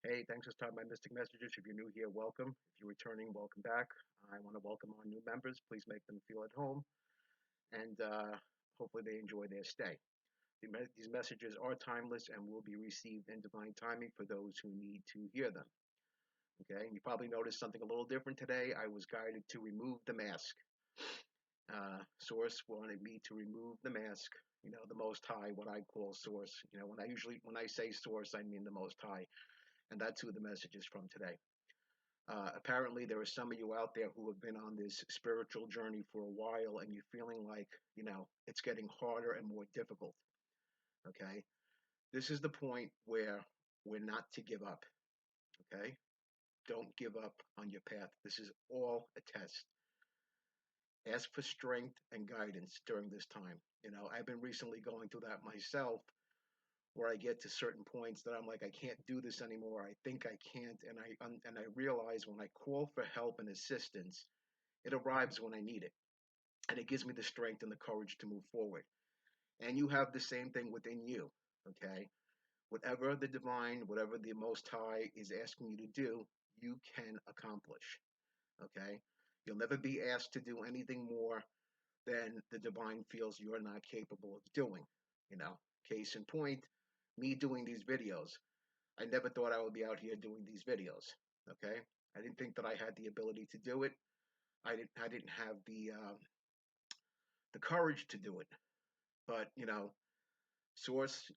Hey, thanks for starting my Mystic Messages. If you're new here, welcome. If you're returning, welcome back. I want to welcome our new members. Please make them feel at home, and hopefully they enjoy their stay. These messages are timeless and will be received in divine timing for those who need to hear them. Okay, you probably noticed something a little different today. I was guided to remove the mask. Source wanted me to remove the mask. The Most High, what I call Source. When I say Source, I mean the Most High, and that's who the message is from today. Apparently, there are some of you out there who have been on this spiritual journey for a while, and you're feeling like it's getting harder and more difficult. Okay, this is the point where we're not to give up. Okay, don't give up on your path. This is all a test. Ask for strength and guidance during this time. I've been recently going through that myself, where I get to certain points that I'm like, I can't do this anymore. I think I can't, and I realize when I call for help and assistance, it arrives when I need it, and it gives me the strength and the courage to move forward. And you have the same thing within you. Okay, whatever the divine, whatever the Most High is asking you to do, you can accomplish. Okay, you'll never be asked to do anything more than the divine feels you're not capable of doing. You know, Case in point, me doing these videos. I never thought I would be out here doing these videos. Okay, I didn't think that I had the ability to do it. I didn't have the courage to do it. But Source,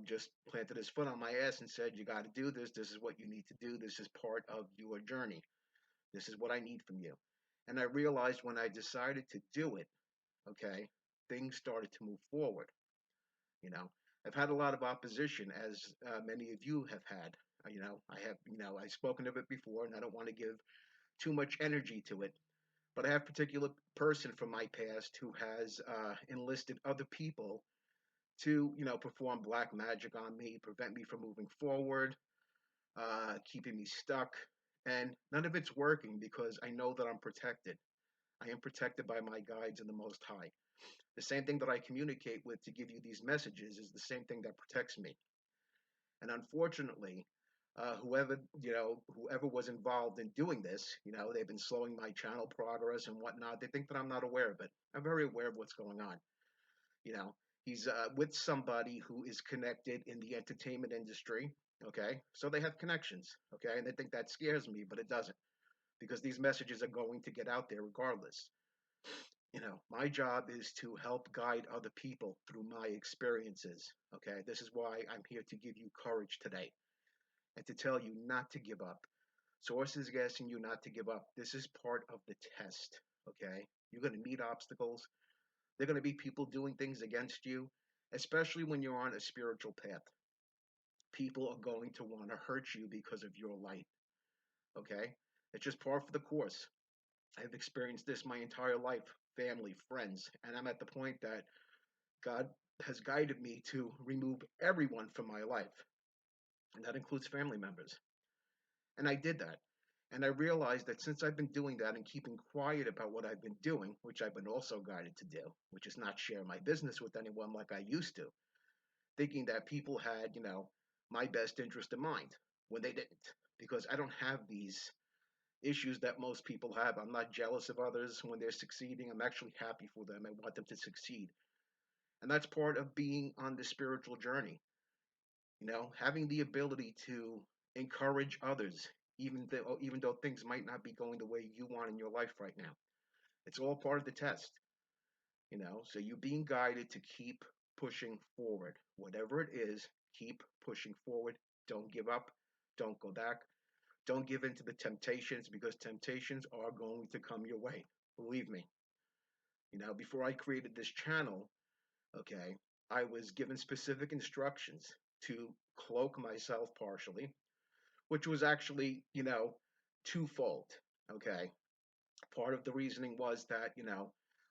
just planted his foot on my ass and said, "You got to do this. This is what you need to do. This is part of your journey. This is what I need from you." And I realized when I decided to do it, okay, things started to move forward. You know, I've had a lot of opposition, as many of you have had. I've spoken of it before, and I don't want to give too much energy to it. But I have a particular person from my past who has enlisted other people to, perform black magic on me, prevent me from moving forward, keeping me stuck. And none of it's working because I know that I'm protected. I am protected by my guides in the Most High. The same thing that I communicate with to give you these messages is the same thing that protects me. And unfortunately, whoever was involved in doing this, they've been slowing my channel progress and whatnot. They think that I'm not aware of it. I'm very aware of what's going on. You know, he's with somebody who is connected in the entertainment industry. Okay, so they have connections. Okay, and they think that scares me, but it doesn't, because these messages are going to get out there regardless. My job is to help guide other people through my experiences. Okay, this is why I'm here to give you courage today and to tell you not to give up. Source is asking you not to give up. This is part of the test. Okay, you're going to meet obstacles. They're going to be people doing things against you, especially when you're on a spiritual path. People are going to want to hurt you because of your light. Okay, it's just par for the course. I've experienced this my entire life, family, friends, and I'm at the point that God has guided me to remove everyone from my life, and that includes family members. And I did that. And I realized that since I've been doing that and keeping quiet about what I've been doing, which I've been also guided to do, which is not share my business with anyone like I used to, thinking that people had, my best interest in mind when they didn't. Because I don't have these issues that most people have. I'm not jealous of others when they're succeeding. I'm actually happy for them. I want them to succeed. And that's part of being on the spiritual journey. Having the ability to encourage others, even though things might not be going the way you want in your life right now. It's all part of the test. So you're being guided to keep pushing forward. Whatever it is, keep pushing forward. Don't give up. Don't go back. Don't give in to the temptations, because temptations are going to come your way. Believe me. Before I created this channel, okay, I was given specific instructions to cloak myself partially, which was actually, twofold. Okay. Part of the reasoning was that,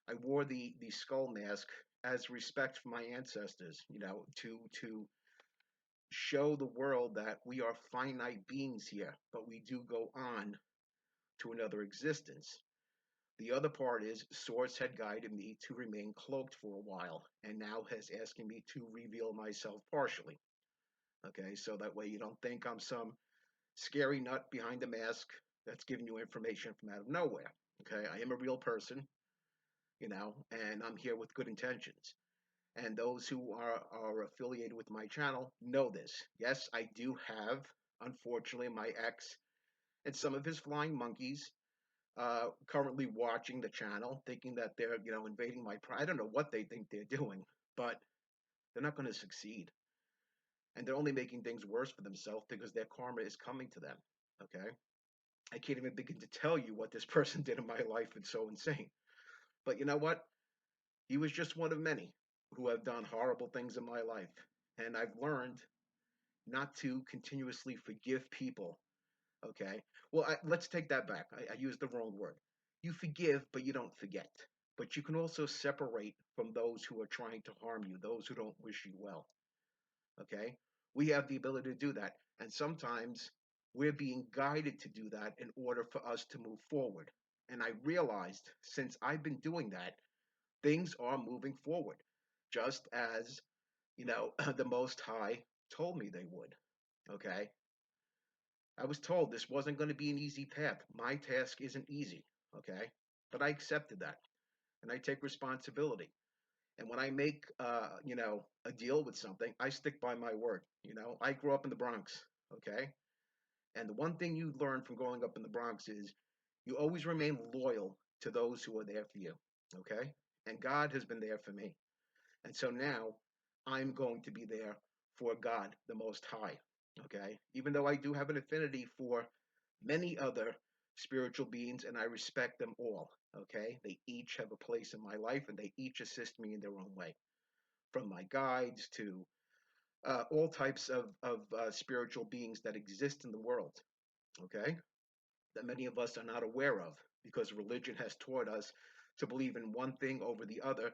I wore the skull mask as respect for my ancestors, to show the world that we are finite beings here, but we do go on to another existence. The other part is Source had guided me to remain cloaked for a while, and now has asking me to reveal myself partially. Okay, so that way you don't think I'm some scary nut behind a mask that's giving you information from out of nowhere. Okay, I am a real person, and I'm here with good intentions. And those who are affiliated with my channel know this. Yes, I do have, unfortunately, my ex and some of his flying monkeys currently watching the channel, thinking that they're, invading my pride. I don't know what they think they're doing, but they're not going to succeed. And they're only making things worse for themselves because their karma is coming to them. Okay? I can't even begin to tell you what this person did in my life. It's so insane. But you know what? He was just one of many who have done horrible things in my life. And I've learned not to continuously forgive people. Okay? Well, let's take that back. I used the wrong word. You forgive, but you don't forget. But you can also separate from those who are trying to harm you, those who don't wish you well. Okay? We have the ability to do that. And sometimes we're being guided to do that in order for us to move forward. And I realized since I've been doing that, things are moving forward, just as, the Most High told me they would. Okay? I was told this wasn't going to be an easy path. My task isn't easy. Okay? But I accepted that and I take responsibility. And when I make, a deal with something, I stick by my word. I grew up in the Bronx, okay? And the one thing you learn from growing up in the Bronx is you always remain loyal to those who are there for you, okay? And God has been there for me. And so now I'm going to be there for God, the Most High, okay? Even though I do have an affinity for many other spiritual beings and I respect them all, okay? They each have a place in my life and they each assist me in their own way, from my guides to all types of spiritual beings that exist in the world, okay, that many of us are not aware of because religion has taught us to believe in one thing over the other,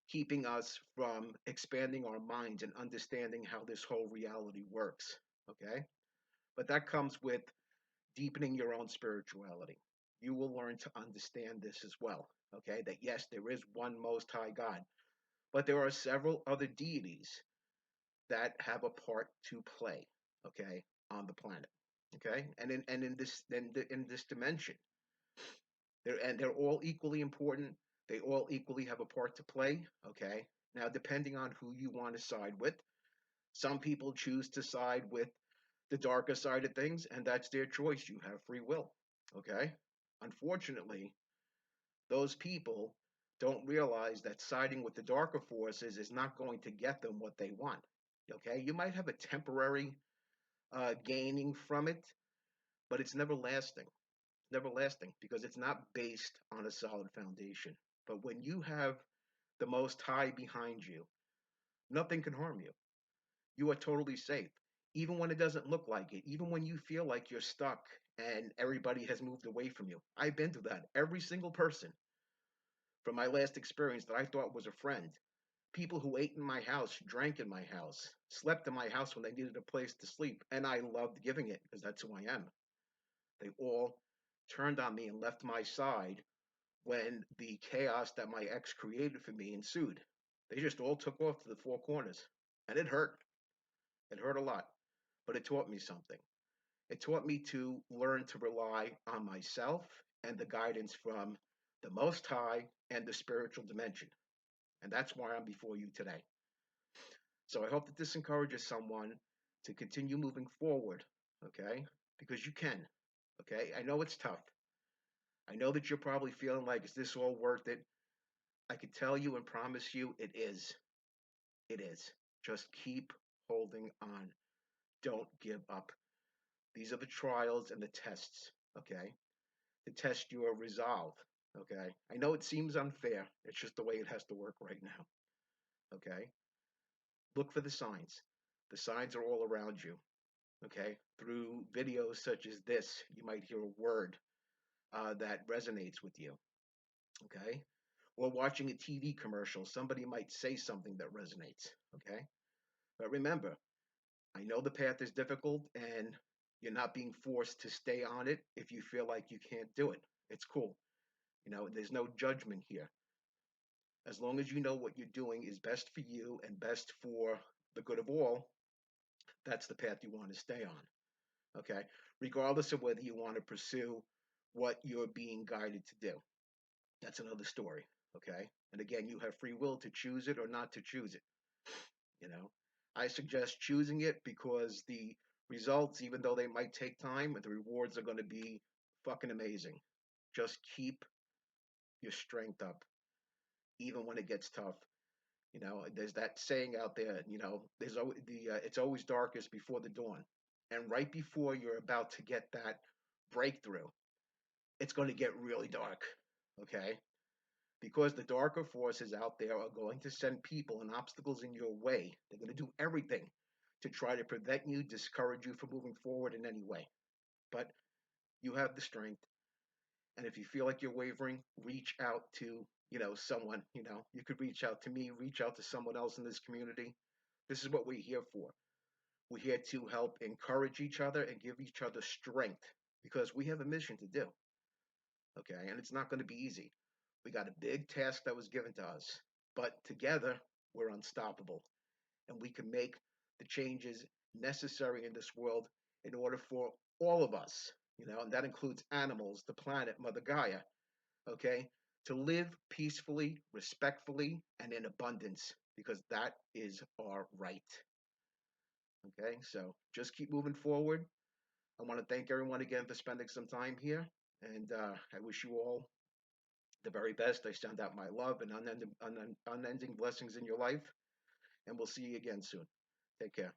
keeping us from expanding our minds and understanding how this whole reality works, okay? But that comes with deepening your own spirituality. You will learn to understand this as well, okay? That yes, there is one Most High God, but there are several other deities that have a part to play, okay, on the planet, okay, in this dimension, they're all equally important. They all equally have a part to play, okay. Now, depending on who you want to side with, some people choose to side with the darker side of things, and that's their choice. You have free will, okay. Unfortunately, those people don't realize that siding with the darker forces is not going to get them what they want. Okay, you might have a temporary gaining from it, but it's never lasting. Never lasting because it's not based on a solid foundation. But when you have the Most High behind you, nothing can harm you. You are totally safe, even when it doesn't look like it, even when you feel like you're stuck and everybody has moved away from you. I've been through that. Every single person from my last experience that I thought was a friend, people who ate in my house, drank in my house, slept in my house when they needed a place to sleep, and I loved giving it because that's who I am. They all turned on me and left my side when the chaos that my ex created for me ensued. They just all took off to the four corners, and it hurt. It hurt a lot, but it taught me something. It taught me to learn to rely on myself and the guidance from the Most High and the spiritual dimension. And that's why I'm before you today. So I hope that this encourages someone to continue moving forward, okay? Because you can, okay? I know it's tough. I know that you're probably feeling like, is this all worth it? I can tell you and promise you it is. It is. Just keep holding on. Don't give up. These are the trials and the tests, okay? To test your resolve, okay? I know it seems unfair. It's just the way it has to work right now, okay? Look for the signs. The signs are all around you, okay? Through videos such as this, you might hear a word that resonates with you, okay? Or watching a TV commercial, somebody might say something that resonates, okay? But remember, I know the path is difficult and you're not being forced to stay on it if you feel like you can't do it. It's cool. There's no judgment here. As long as you know what you're doing is best for you and best for the good of all, that's the path you want to stay on. Okay, regardless of whether you want to pursue what you're being guided to do. That's another story. Okay, and again, you have free will to choose it or not to choose it. You know, I suggest choosing it because the results, even though they might take time, the rewards are going to be fucking amazing. Just keep your strength up, even when it gets tough. There's that saying out there. There's always it's always darkest before the dawn, and right before you're about to get that breakthrough, it's going to get really dark. Okay, because the darker forces out there are going to send people and obstacles in your way. They're going to do everything to try to prevent you, discourage you from moving forward in any way. But you have the strength. And if you feel like you're wavering, reach out to, someone. You could reach out to me, reach out to someone else in this community. This is what we're here for. We're here to help encourage each other and give each other strength because we have a mission to do. Okay. And it's not going to be easy. We got a big task that was given to us, but together we're unstoppable and we can make the changes necessary in this world in order for all of us, and that includes animals, the planet, Mother Gaia, okay, to live peacefully, respectfully, and in abundance because that is our right. Okay, so just keep moving forward. I want to thank everyone again for spending some time here, and I wish you all the very best. I send out my love and unending blessings in your life, and we'll see you again soon. Take care.